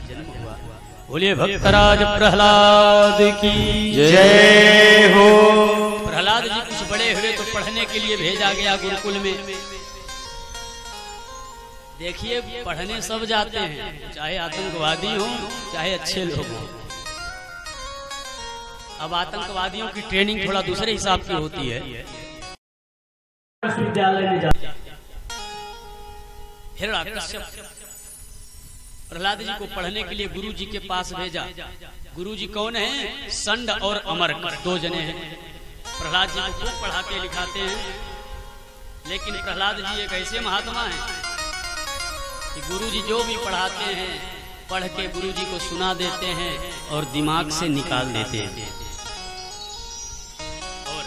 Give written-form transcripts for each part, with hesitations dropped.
जन्म हुआ। बोलिए भक्तराज प्रहलाद की जय हो। प्रहलाद जी कुछ बड़े हुए तो पढ़ने के लिए भेजा गया गुरुकुल में। देखिए पढ़ने सब जाते हैं, चाहे आतंकवादी हो चाहे अच्छे लोग हों। अब आतंकवादियों की ट्रेनिंग थोड़ा दूसरे हिसाब की होती है। विश्वविद्यालय में जाते हिरण्यकश्यप प्रहलाद जी को पढ़ने के लिए गुरु जी के पास भेजा। गुरु जी कौन है? संड और अमर, दो जने हैं। प्रहलाद जी को खूब पढ़ा के लिखाते हैं, लेकिन प्रहलाद जी एक ऐसे महात्मा हैं कि गुरु जी जो भी पढ़ाते हैं पढ़ के गुरु जी को सुना देते हैं और दिमाग से निकाल देते हैं। और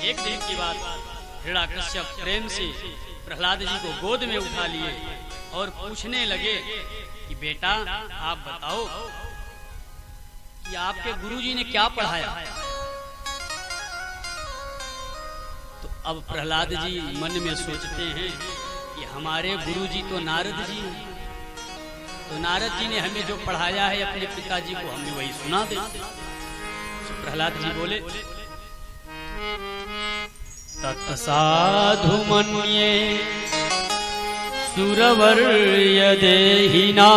एक दिन की बात, हिरण्यकश्यप प्रेम से प्रहलाद जी को गोद में उठा लिए और पूछने लगे कि बेटा आप बताओ कि आपके गुरुजी ने क्या पढ़ाया। तो अब प्रहलाद जी मन में सोचते हैं कि हमारे गुरुजी तो नारद जी हैं, तो नारद जी ने हमें जो पढ़ाया है अपने पिताजी को हमें वही सुना दे। तो प्रहलाद जी बोले तत्साधु मन्ये सुरवर्य देहिना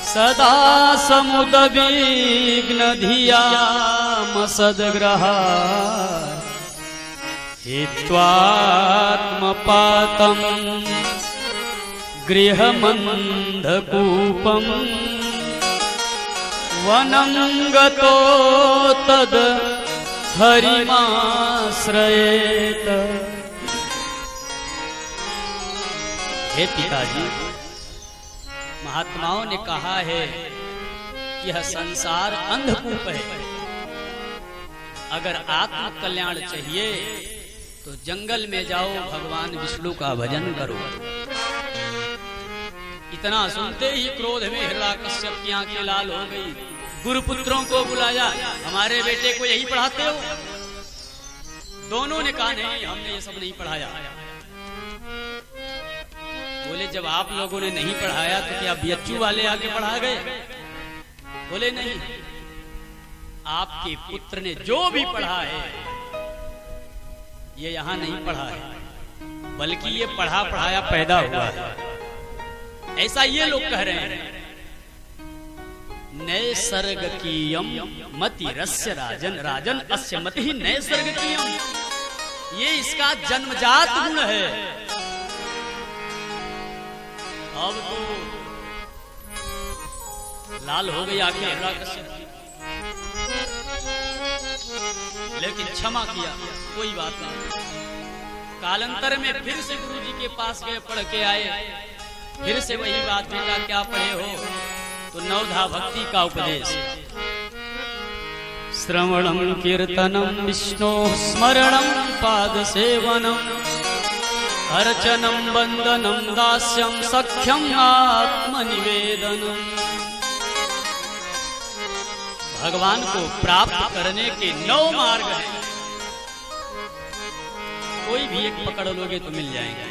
सदा समुदविघ्न धियामसद्ग्रहा हित्वात्मपातं गृहमन्धकूपं वनं गतो तद् हरिमाश्रयेत। हे पिताजी, महात्माओं ने कहा है कि यह संसार अंधकूप है। अगर आत्म कल्याण चाहिए तो जंगल में जाओ, भगवान विष्णु का भजन करो। इतना सुनते ही क्रोध में हिरण्यकश्यप की आंखें लाल हो गई। गुरुपुत्रों को बुलाया, हमारे बेटे को यही पढ़ाते हो? दोनों ने कहा नहीं, हमने ये सब नहीं पढ़ाया। बोले जब आप लोगों ने नहीं पढ़ाया तो क्या बीएचयू वाले आके पढ़ा गए? बोले नहीं, आपके पुत्र ने जो भी पढ़ा है ये यहाँ नहीं पढ़ा है, बल्कि ये पढ़ा पढ़ाया पैदा हुआ है। ऐसा ये लोग कह रहे हैं। नैसर्गिकीयम मतिरस्य राजन राजन अस्य मति नैसर्गिकीयम, ये इसका जन्मजात गुण है। अब तो लाल हो गई आंखें हिरण्यकश्यप, लेकिन क्षमा किया, कोई बात नहीं। कालांतर में फिर से गुरु जी के पास गए, पढ़ के आए, फिर से वही बात, बेटा क्या पढ़े हो? तो नवधा भक्ति का उपदेश। श्रवणं कीर्तनं विष्णु स्मरणं पाद सेवनम अर्चनं वंदनं दास्यं सख्यं आत्मनिवेदनम। भगवान को प्राप्त करने के 9 मार्ग हैं। कोई भी एक पकड़ लोगे तो मिल जाएंगे।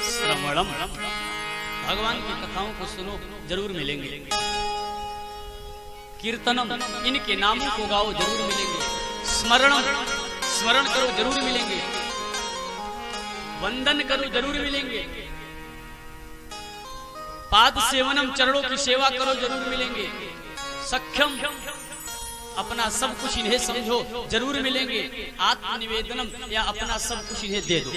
श्रवणम, भगवान की कथाओं को सुनो, जरूर मिलेंगे। कीर्तनम, इनके नामों को गाओ, जरूर मिलेंगे। स्मरणम, स्मरण करो, जरूर मिलेंगे। वंदन करो, जरूर मिलेंगे। पाद सेवनम, चरणों की सेवा करो, जरूर मिलेंगे। सख्यम, अपना सब कुछ इन्हें समझो, जरूर मिलेंगे। आत्मनिवेदनम, या अपना सब कुछ इन्हें दे दो,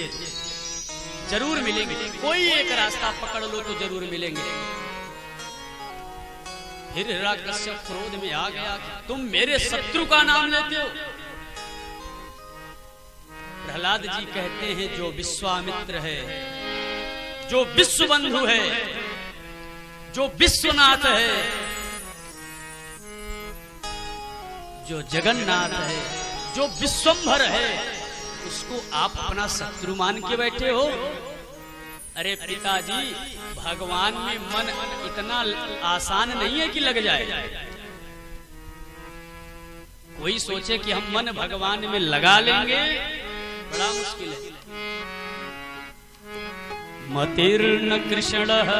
जरूर मिलेंगे। कोई एक रास्ता पकड़ लो तो जरूर मिलेंगे। फिर हिरण्यकश्यप क्रोध में आ गया, तुम मेरे शत्रु का नाम लेते हो। प्रहलाद जी कहते हैं जो विश्वामित्र है, जो विश्व बंधु है, जो विश्वनाथ है, जो जगन्नाथ है, जो विश्वंभर है, उसको आप अपना शत्रु मान के बैठे हो। अरे पिताजी, भगवान में मन इतना आसान नहीं है कि लग जाए। कोई सोचे कि हम मन भगवान में लगा लेंगे, बड़ा मुश्किल है। मतिर्न कृष्णः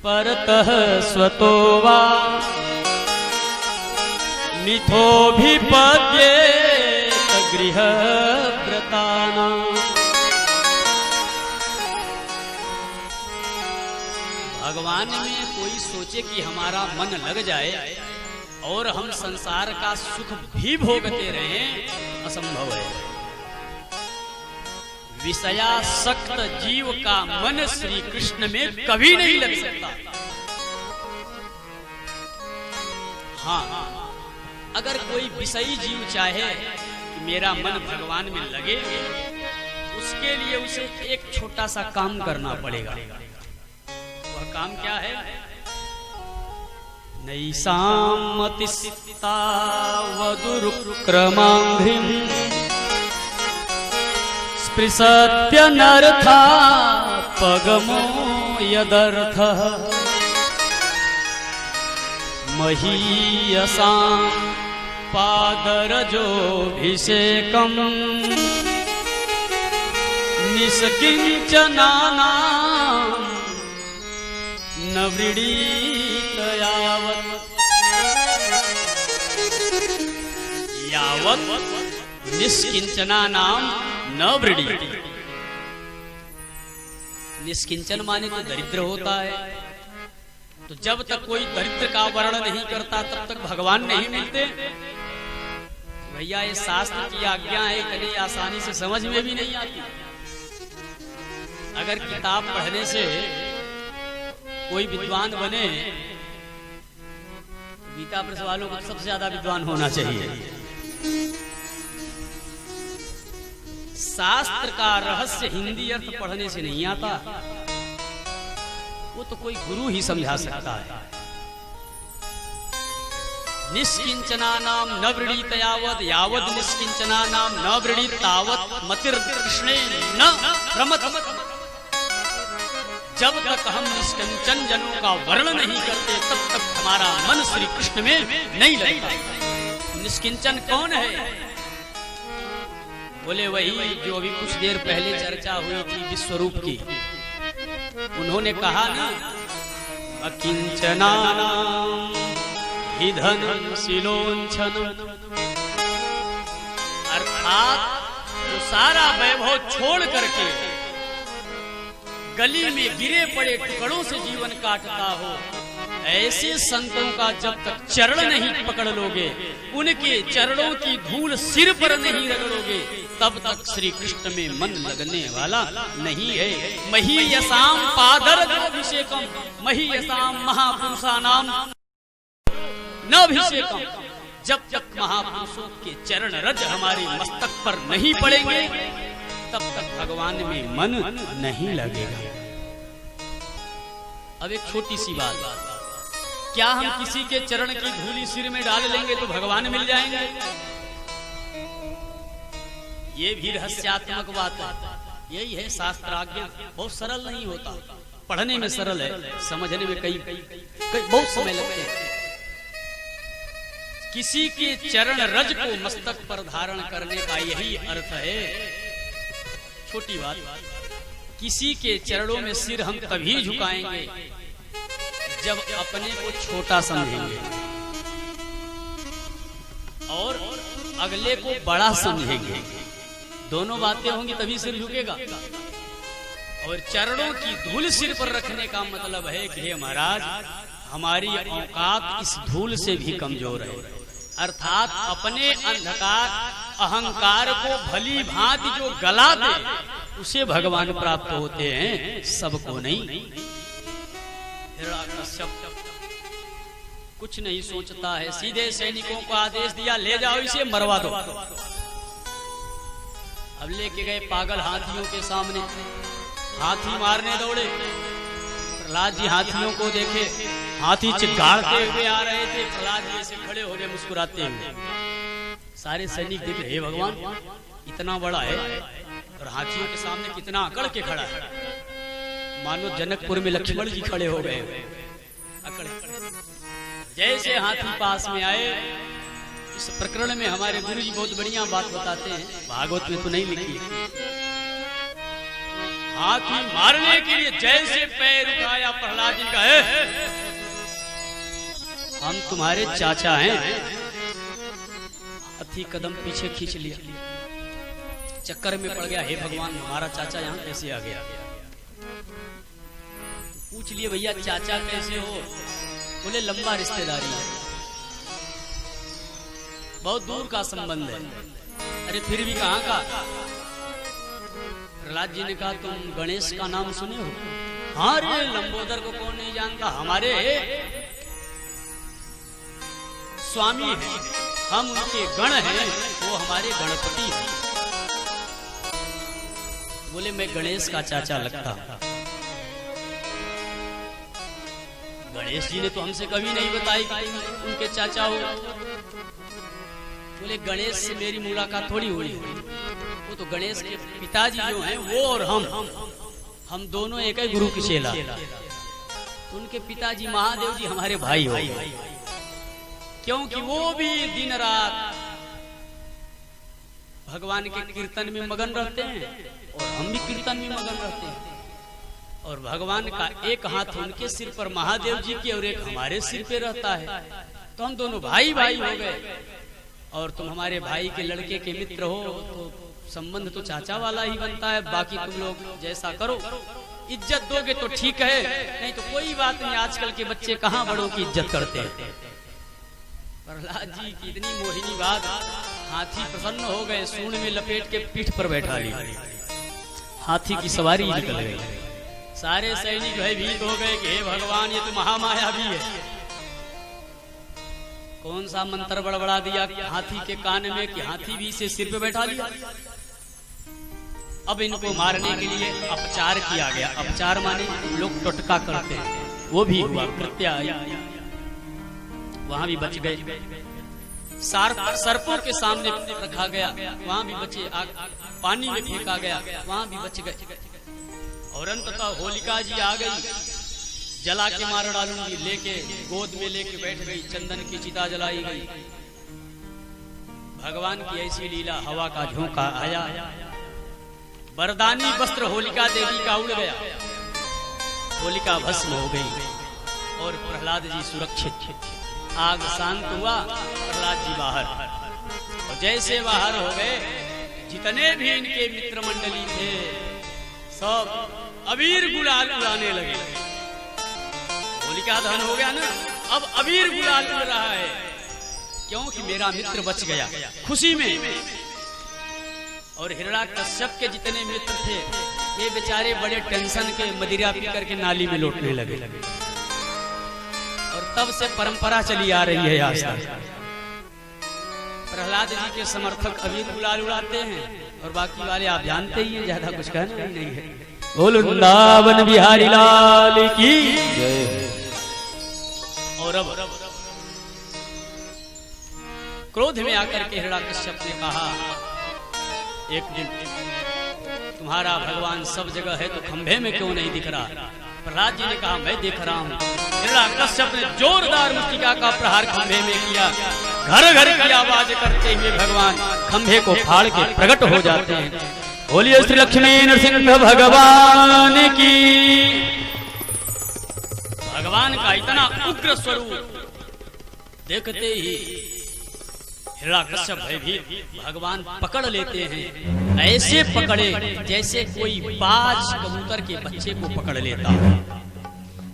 परतः स्वतो वा मिथोभिपद्येत गृहव्रतानाम्। भगवान में कोई सोचे कि हमारा मन लग जाए और हम संसार का सुख भी भोगते रहें, असंभव है। विषयासक्त जीव का मन श्री कृष्ण में कभी नहीं लग सकता। हाँ, अगर कोई विषयी जीव चाहे कि मेरा मन भगवान में लगे, उसके लिए उसे एक छोटा सा काम करना पड़ेगा। वह काम क्या है? नैषां मतिस्तावदुरुक्रमाङ्घ्रिं स्पृशत्यनर्था पगमो यदर्थः महीयसां पादरजोऽभिषेकम् निष्किञ्चनानां न व्रीडीत यावत् निष्किंचनानां न व्रीडीत। निष्किंचन माने तो दरिद्र होता है, तो जब तक कोई दरिद्र का वर्णन नहीं करता तब तक भगवान नहीं मिलते। भैया ये शास्त्र की आज्ञा है, इतनी आसानी से समझ में भी नहीं आती। अगर किताब पढ़ने से कोई विद्वान बने, गीता प्रेस वालों को सबसे ज्यादा विद्वान होना चाहिए। शास्त्र का रहस्य हिंदी अर्थ पढ़ने से नहीं आता, वो तो कोई गुरु ही समझा सकता है। निष्किंचनानां न व्रीडीत यावत्, यावत् निष्किंचनानां न व्रीडीत तावत् मतिर्कृष्णे न रमत। जब तक हम निष्किंचन जनों का वर्णन नहीं करते तब तक हमारा मन श्री कृष्ण में नहीं लगता। निष्किंचन कौन है? बोले वही जो अभी कुछ देर पहले चर्चा हुई थी विश्वरूप की। उन्होंने कहा ना, अकिंचनानां हि धनं शिलोंछनं, अर्थात जो सारा वैभव छोड़ करके गली में गिरे पड़े टुकड़ों से जीवन काटता हो, ऐसे संतों का जब तक चरण नहीं पकड़ लोगे, उनके चरणों की धूल सिर पर नहीं रगड़ोगे, तब तक श्री कृष्ण में मन लगने वाला नहीं है। महीयसां पादरजोऽभिषेकं, महीयसां महापुरुषाणां न अभिषेकम। जब तक महापुरुषों के चरण रज हमारे मस्तक पर नहीं पड़ेंगे तब तक भगवान में मन नहीं लगेगा। अब एक छोटी सी बात, क्या हम किसी के चरण की धूली सिर में डाल लेंगे तो भगवान मिल जाएंगे? ये भी रहस्यात्मक बात है। यही है शास्त्राज्ञा। बहुत सरल नहीं होता, पढ़ने में सरल है, समझने में कई बहुत समय लगते हैं। किसी के चरण रज को मस्तक पर धारण करने का यही अर्थ है। छोटी बात, किसी के चरणों में सिर हम तभी झुकाएंगे जब अपने को छोटा समझेंगे और अगले को बड़ा समझेंगे। दोनों बातें होंगी तभी सिर झुकेगा। और चरणों की धूल सिर पर रखने का मतलब है कि हे महाराज, हमारी औकात इस धूल से भी कमजोर है। अर्थात अपने अंधकार अहंकार को भली भांति जो गला दे उसे भगवान प्राप्त होते हैं, सबको नहीं। हिरण्यकश्यप कुछ नहीं सोचता है, सीधे सैनिकों को आदेश दिया, ले जाओ इसे मरवा दो। अब लेके गए पागल हाथियों के सामने, हाथी मारने दौड़े। प्रहलाद जी हाथियों को देखे, हाथी चिल्लाते हुए आ रहे थे। प्रहलाद जी ऐसे खड़े हो गए मुस्कुराते हुए। सारे सैनिक देखे, हे भगवान इतना बड़ा है और हाथियों के सामने कितना अकड़ के खड़ा है, मानो जनकपुर में लक्ष्मण जी खड़े हो गए अकड़। जैसे हाथी पास में आए, इस प्रकरण में हमारे गुरु जी बहुत बढ़िया बात बताते हैं, भागवत में तो नहीं लिखी। हाथी मारने के लिए जैसे पैर उठाया प्रहलाद जी का, है हम तुम्हारे चाचा हैं। हाथी कदम पीछे खींच लिया, चक्कर में पड़ गया, हे भगवान हमारा चाचा यहाँ कैसे आ गया। पूछ लिए भैया चाचा कैसे हो, बोले लंबा रिश्तेदारी है, बहुत दूर का संबंध है। अरे फिर भी कहाँ का। प्रहलाद जी ने कहा तुम गणेश का नाम सुने हो? हाँ रे लंबोदर को कौन नहीं जानता, हमारे स्वामी हैं, हम उनके गण हैं, वो हमारे गणपति हैं। बोले मैं गणेश का चाचा लगता। गणेश जी ने तो हमसे कभी नहीं बताई कि तुम उनके चाचा हो। बोले गणेश से मेरी मुलाकात थोड़ी हुई, वो तो गणेश के पिताजी जो हैं वो और हम दोनों एक ही गुरु की चेला। तो उनके पिताजी महादेव जी हमारे भाई हो, क्योंकि वो भी दिन रात भगवान के कीर्तन में मगन रहते हैं और हम भी कीर्तन में मगन रहते हैं। और भगवान का एक हाथ उनके सिर पर महादेव जी के और एक हमारे सिर पे रहता है, तो हम दोनों भाई भाई हो गए। और तुम हमारे भाई के लड़के के मित्र हो तो संबंध तो चाचा वाला ही बनता है। बाकी तुम लोग जैसा करो, इज्जत दोगे तो ठीक है, नहीं तो कोई बात नहीं। आजकल के बच्चे कहाँ बड़ों की इज्जत करते हैं। प्रहलाद जी की इतनी मोहिनी बात, हाथी प्रसन्न हो गए, सूंड में लपेट के पीठ पर बैठा लिया, हाथी की सवारी निकल गई। सारे सैनिक भयभीत हो गए कि हे भगवान ये तो महामाया भी है। कौन सा मंत्र बड़बड़ा दिया हाथी के कान में कि हाथी भी इसे सिर पे बैठा लिया। अब इनको मारने के लिए अपचार किया गया। अपचार माने लोग टोटका करते हैं, वो भी हुआ, कृत्या आई, वहां भी बच गए। सर्पों के सामने रखा गया, वहां भी बचे। पानी में फेंका गया, वहां भी बच गए। और अंततः होलिका जी आ गई, जला के मार डालूंगी, लेके गोद में लेके बैठ गई, चंदन की चिता जलाई गई। भगवान की ऐसी लीला, हवा का झोंका आया, वरदानी वस्त्र होलिका देवी का उड़ गया, होलिका भस्म हो गई और प्रहलाद जी सुरक्षित। आग शांत हुआ, प्रहलाद जी बाहर, और जैसे बाहर हो गए जितने भी इनके मित्र मंडली थे सब अबीर गुलाल उड़ाने लगे। होलिका दहन हो गया ना, अब अबीर गुलाल उड़ रहा है, क्योंकि मेरा मित्र बच गया, खुशी में। और हिरण्याकश्यप के जितने मित्र थे ये बेचारे बड़े टेंशन के मदिरा पी करके नाली में लौटने लगे। और तब से परंपरा चली आ रही है आज तक। प्रहलाद जी के समर्थक अबीर गुलाल उड़ाते हैं और बाकी वाले आप जानते ही हैं, ज्यादा कुछ कहना ही नहीं है। बोल वृंदावन बिहारी लाल की जय। और अब क्रोध में आकर के हिरण्याकश्यप ने कहा, एक दिन तुम्हारा भगवान सब जगह है तो खंभे में क्यों नहीं दिख रहा? प्रहलाद जी ने कहा मैं देख रहा हूँ। हिरण्याकश्यप ने जोरदार मुष्टिका का प्रहार खंभे में किया, घर घर की आवाज करते हुए भगवान खंभे को फाड़ के प्रकट हो जाते हैं। बोलिए श्री लक्ष्मी नरसिंह भगवान की। भगवान का इतना उग्र स्वरूप देखते ही हिरण्याकश्यप भयभीत, भगवान पकड़ लेते हैं, ऐसे पकड़े जैसे कोई बाज कबूतर के बच्चे को पकड़ लेता है।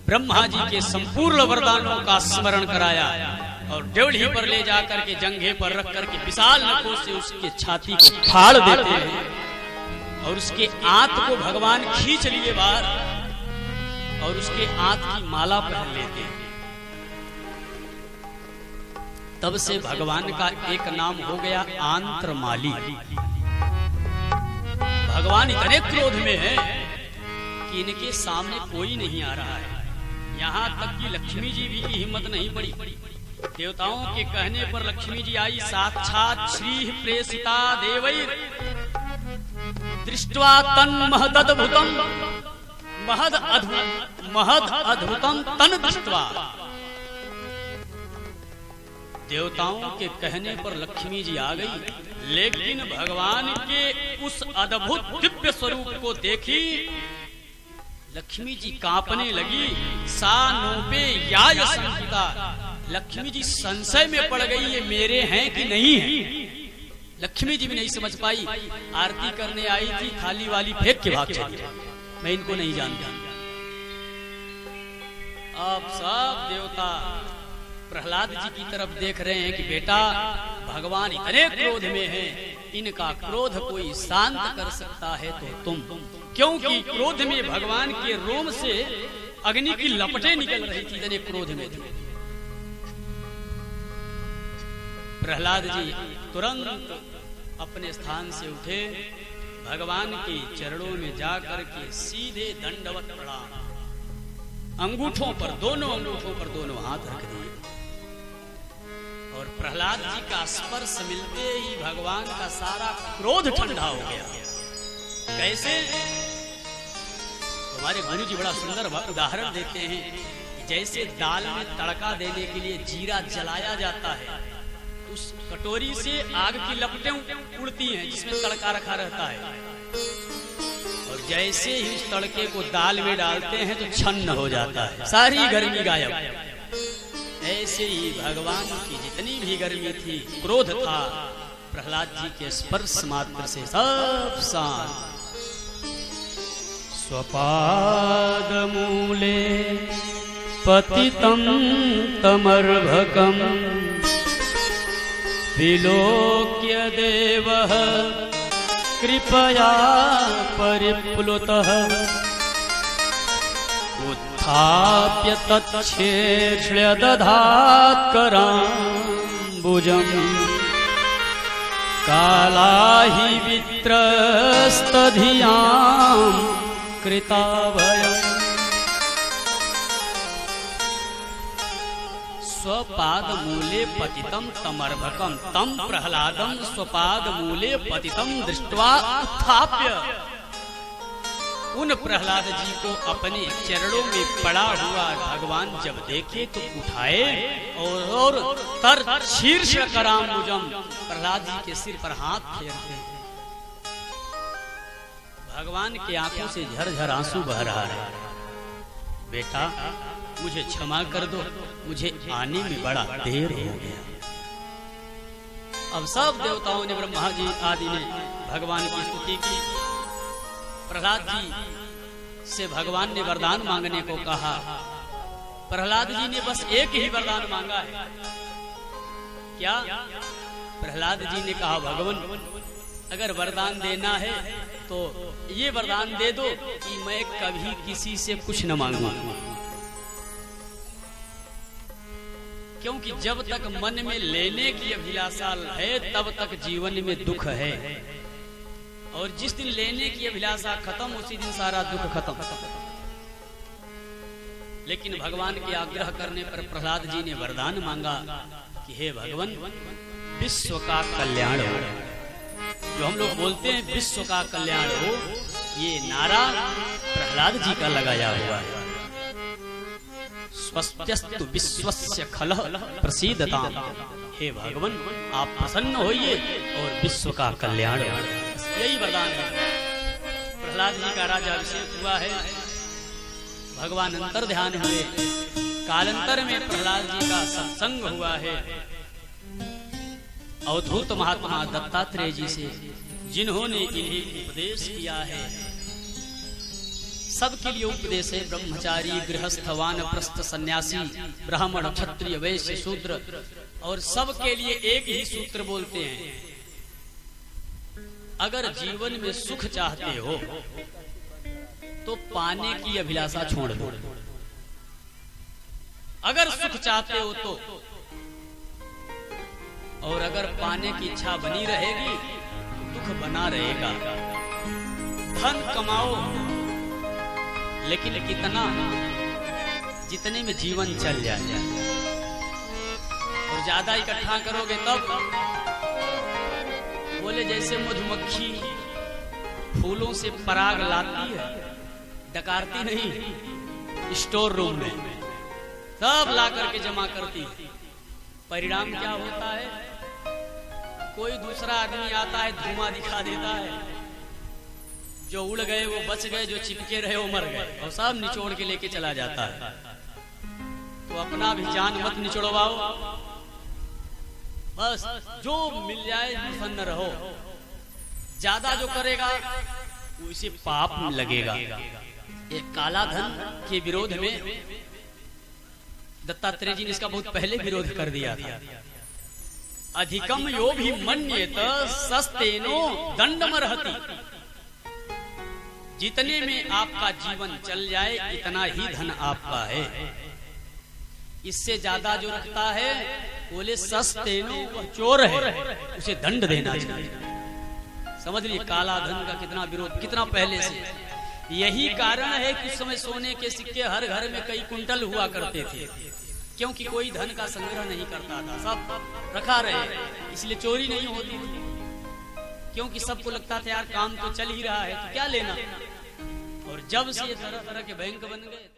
ब्रह्मा जी के संपूर्ण वरदानों का स्मरण कराया और ड्योढ़ी पर ले जाकर के जंघे पर रख करके विशाल नखों से उसके छाती को फाड़ देते हैं और उसके आंत को भगवान खींच लिए बाहर और उसके आंत की माला पहन लेते हैं। तब से भगवान का एक नाम हो गया आंत्रमाली। भगवान इतने क्रोध में है कि इनके सामने कोई नहीं आ रहा है। यहाँ तक कि लक्ष्मी जी भी की हिम्मत नहीं पड़ी। देवताओं के कहने पर लक्ष्मी जी आई, साक्षात श्री प्रेषिता देवैर दृष्ट्वा तन महदद्भुतम महद अद्भुतम तन दृष्ट्वा। देवताओं के कहने पर लक्ष्मी जी आ गई, लेकिन भगवान के उस अद्भुत दिव्य स्वरूप को देखी लक्ष्मी जी कांपने लगी। सा नोपे याय संहिता, लक्ष्मी जी संशय में पड़ गई, ये मेरे हैं कि नहीं है। लक्ष्मी जी भी नहीं समझ पाई। आरती करने आई थी, थाली वाली फेंक के भाग चली, मैं इनको नहीं जानता। अब सब देवता प्रहलाद जी की तरफ देख रहे हैं कि बेटा भगवान इतने क्रोध में हैं, इनका क्रोध कोई शांत कर सकता है तो तुम, क्योंकि क्रोध में भगवान के रोम से अग्नि की लपटें निकल रही थी, इतने क्रोध में थे। प्रहलाद जी तुरंत अपने स्थान से उठे, भगवान के चरणों में जाकर के सीधे दंडवत प्रणाम, अंगूठों पर, दोनों अंगूठों पर दोनों हाथ रख दिए। और प्रहलाद जी का स्पर्श मिलते ही भगवान का सारा क्रोध ठंडा हो गया। कैसे? हमारे गुरु जी बड़ा सुंदर उदाहरण देते हैं कि जैसे दाल में तड़का देने के लिए जीरा जलाया जाता है, उस कटोरी से आग की लपटें उड़ती हैं जिसमें तड़का रखा रहता है, और जैसे ही उस तड़के को दाल में डालते हैं तो छन्न हो जाता है, सारी गर्मी गायब। ऐसे ही भगवान की जितनी भी गर्मी थी, क्रोध था, प्रहलाद जी के स्पर्श मात्र से सब शांत। स्वपाद मूले पतितं तमर्भकं विलोक्य देवः कृपया परिप्लुतः उत्थाप्य तच्छेष्य दधात् कराम्बुजम् कालाहि वित्रस्तधियां कृताभयम्। स्वपाद मूले पतितं तमर्भकं तम प्रहलादं स्वपाद मूले पतितं दृष्ट्वा उत्थाप्य, उन प्रहलाद जी को अपने चरणों में पड़ा हुआ भगवान जब देखे तो उठाए और तर शीर्ष कराम्बुजम, प्रहलाद जी के सिर पर हाथ फेरते। भगवान की आंखों से झरझर आंसू बह रहा है। बेटा मुझे क्षमा कर दो, मुझे आने में बड़ा देर हो गया। अब सब देवताओं ने, ब्रह्मा जी आदि ने भगवान की स्तुति की। प्रहलाद जी से भगवान ने वरदान मांगने को कहा। प्रहलाद जी ने बस एक ही वरदान मांगा है। क्या? प्रहलाद जी ने कहा, भगवान अगर वरदान देना है तो ये वरदान दे दो कि मैं कभी किसी से कुछ न मांगूं, क्योंकि जब तक मन में लेने की अभिलाषा है तब तक जीवन में दुख है, और जिस दिन लेने की अभिलाषा खत्म उसी दिन सारा दुख खत्म। लेकिन भगवान के आग्रह करने पर प्रहलाद जी ने वरदान मांगा कि हे भगवान, विश्व का कल्याण हो। जो हम लोग बोलते हैं विश्व का कल्याण हो, ये नारा प्रहलाद जी का लगाया हुआ है। स्वस्त्यस्तु विश्वस्य खलः प्रसीदताम्, हे भगवान आप प्रसन्न होइए और विश्व का कल्याण हो। यही वरदान है। प्रहलाद जी का राजाभिषेक हुआ है, भगवान अंतर ध्यान हुए। कालांतर में प्रहलाद जी का सत्संग हुआ है अवधूत महात्मा दत्तात्रेय जी से, जिन्होंने इन्हें उपदेश किया है। सबके लिए उपदेश है, ब्रह्मचारी, गृहस्थ, वानप्रस्थ, सन्यासी, ब्राह्मण, क्षत्रिय, वैश्य, शूद्र, और सबके लिए एक ही सूत्र बोलते हैं, अगर जीवन में सुख चाहते हो तो पाने की अभिलाषा छोड़ दो, अगर सुख चाहते हो तो, और अगर पाने की इच्छा बनी रहेगी दुख बना रहेगा। धन कमाओ लेकिन कितना, जितने में जीवन चल जाए, और ज्यादा इकट्ठा करोगे तब बोले जैसे मधुमक्खी फूलों से पराग लाती है, डकारती नहीं, स्टोर रूम में सब ला करके जमा करती है, परिणाम क्या होता है? कोई दूसरा आदमी आता है, धुआं दिखा देता है, जो उड़ गए वो बच गए, जो चिपके रहे वो मर गए, और सब निचोड़ के लेके चला जाता है। तो अपना भी जान मत निचोड़वाओ, बस जो मिल जाए प्रसन्न रहो। ज्यादा जो करेगा उसे पाप लगेगा। एक काला धन के विरोध में दत्तात्रेय जी ने इसका बहुत पहले विरोध कर दिया था। अधिकम यो भी मन्येत सस्तेनो दंडमर्हति। जितने में आपका जीवन चल जाए इतना ही धन आपका है। इससे ज्यादा जो रखता है बोले सस्तेनो, वह चोर है, उसे दंड देना चाहिए। समझ लीजिए काला धन का कितना विरोध, कितना पहले से। यही कारण है कि उस समय सोने के सिक्के हर घर में कई कुंटल हुआ करते थे, क्योंकि कोई धन का संग्रह नहीं करता था, सब रखा रहे, इसलिए चोरी नहीं होती थी। क्योंकि सबको लगता था यार काम तो चल ही रहा है तो क्या लेना। और जब से ये तरह तरह के बैंक बन गए